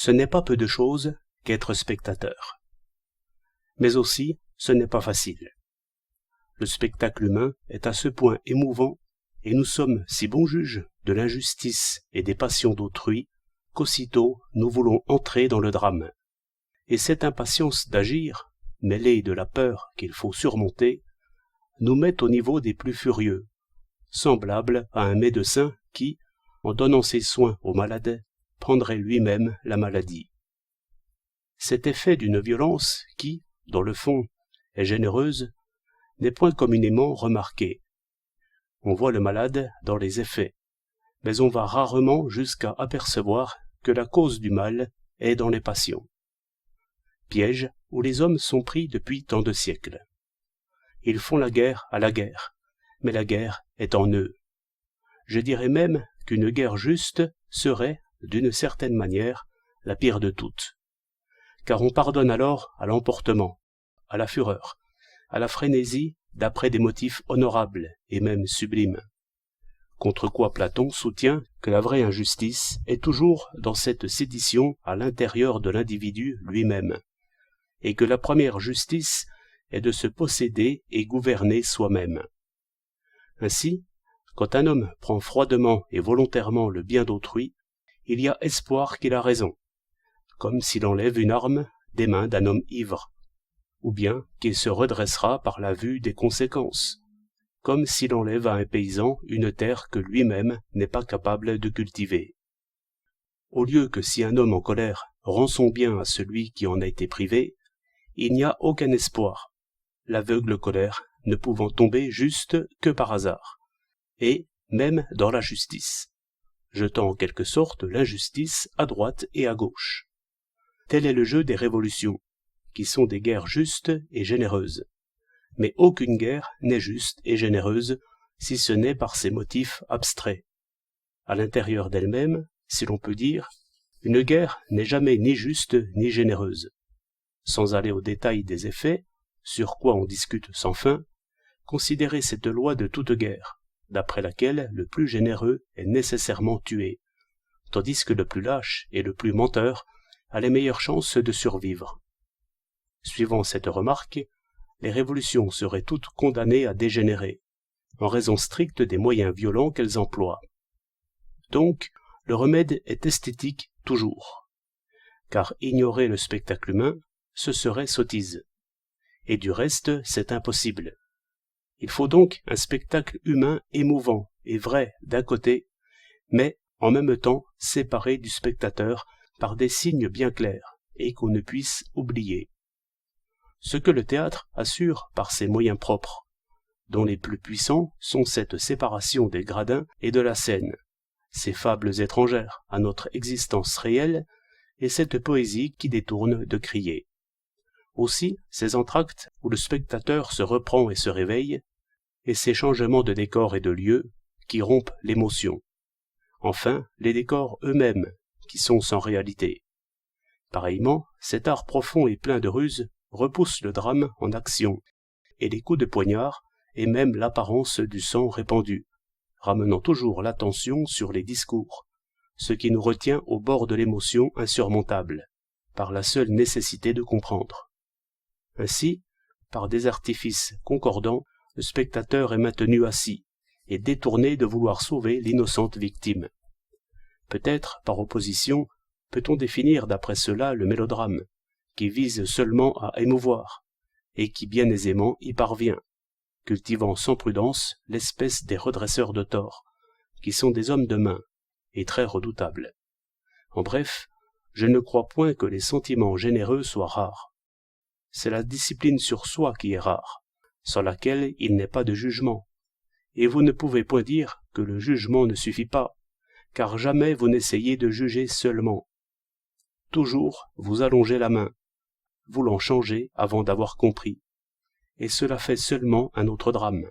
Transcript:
Ce n'est pas peu de choses qu'être spectateur. Mais aussi, ce n'est pas facile. Le spectacle humain est à ce point émouvant, et nous sommes si bons juges de l'injustice et des passions d'autrui, qu'aussitôt nous voulons entrer dans le drame. Et cette impatience d'agir, mêlée de la peur qu'il faut surmonter, nous met au niveau des plus furieux, semblable à un médecin qui, en donnant ses soins au malade, prendrait lui-même la maladie. Cet effet d'une violence qui, dans le fond, est généreuse, n'est point communément remarqué. On voit le malade dans les effets, mais on va rarement jusqu'à apercevoir que la cause du mal est dans les passions. Piège où les hommes sont pris depuis tant de siècles. Ils font la guerre à la guerre, mais la guerre est en eux. Je dirais même qu'une guerre juste serait, d'une certaine manière, la pire de toutes. Car on pardonne alors à l'emportement, à la fureur, à la frénésie d'après des motifs honorables et même sublimes. Contre quoi Platon soutient que la vraie injustice est toujours dans cette sédition à l'intérieur de l'individu lui-même, et que la première justice est de se posséder et gouverner soi-même. Ainsi, quand un homme prend froidement et volontairement le bien d'autrui, il y a espoir qu'il a raison, comme s'il enlève une arme des mains d'un homme ivre, ou bien qu'il se redressera par la vue des conséquences, comme s'il enlève à un paysan une terre que lui-même n'est pas capable de cultiver. Au lieu que si un homme en colère rend son bien à celui qui en a été privé, il n'y a aucun espoir, l'aveugle colère ne pouvant tomber juste que par hasard, et même dans la justice, jetant en quelque sorte l'injustice à droite et à gauche. Tel est le jeu des révolutions, qui sont des guerres justes et généreuses. Mais aucune guerre n'est juste et généreuse, si ce n'est par ses motifs abstraits. À l'intérieur d'elle-même, si l'on peut dire, une guerre n'est jamais ni juste ni généreuse. Sans aller au détail des effets, sur quoi on discute sans fin, considérez cette loi de toute guerre, d'après laquelle le plus généreux est nécessairement tué, tandis que le plus lâche et le plus menteur a les meilleures chances de survivre. Suivant cette remarque, les révolutions seraient toutes condamnées à dégénérer, en raison stricte des moyens violents qu'elles emploient. Donc, le remède est esthétique toujours, car ignorer le spectacle humain, ce serait sottise. Et du reste, c'est impossible. Il faut donc un spectacle humain émouvant et vrai d'un côté, mais en même temps séparé du spectateur par des signes bien clairs et qu'on ne puisse oublier. Ce que le théâtre assure par ses moyens propres, dont les plus puissants sont cette séparation des gradins et de la scène, ces fables étrangères à notre existence réelle et cette poésie qui détourne de crier. Aussi, ces entr'actes où le spectateur se reprend et se réveille, et ces changements de décor et de lieu qui rompent l'émotion. Enfin, les décors eux-mêmes, qui sont sans réalité. Pareillement, cet art profond et plein de ruse repousse le drame en action, et les coups de poignard, et même l'apparence du sang répandu, ramenant toujours l'attention sur les discours, ce qui nous retient au bord de l'émotion insurmontable, par la seule nécessité de comprendre. Ainsi, par des artifices concordants, le spectateur est maintenu assis, et détourné de vouloir sauver l'innocente victime. Peut-être, par opposition, peut-on définir d'après cela le mélodrame, qui vise seulement à émouvoir, et qui bien aisément y parvient, cultivant sans prudence l'espèce des redresseurs de tort, qui sont des hommes de main, et très redoutables. En bref, je ne crois point que les sentiments généreux soient rares. C'est la discipline sur soi qui est rare, sans laquelle il n'est pas de jugement, et vous ne pouvez point dire que le jugement ne suffit pas, car jamais vous n'essayez de juger seulement. Toujours vous allongez la main, voulant changer avant d'avoir compris, et cela fait seulement un autre drame.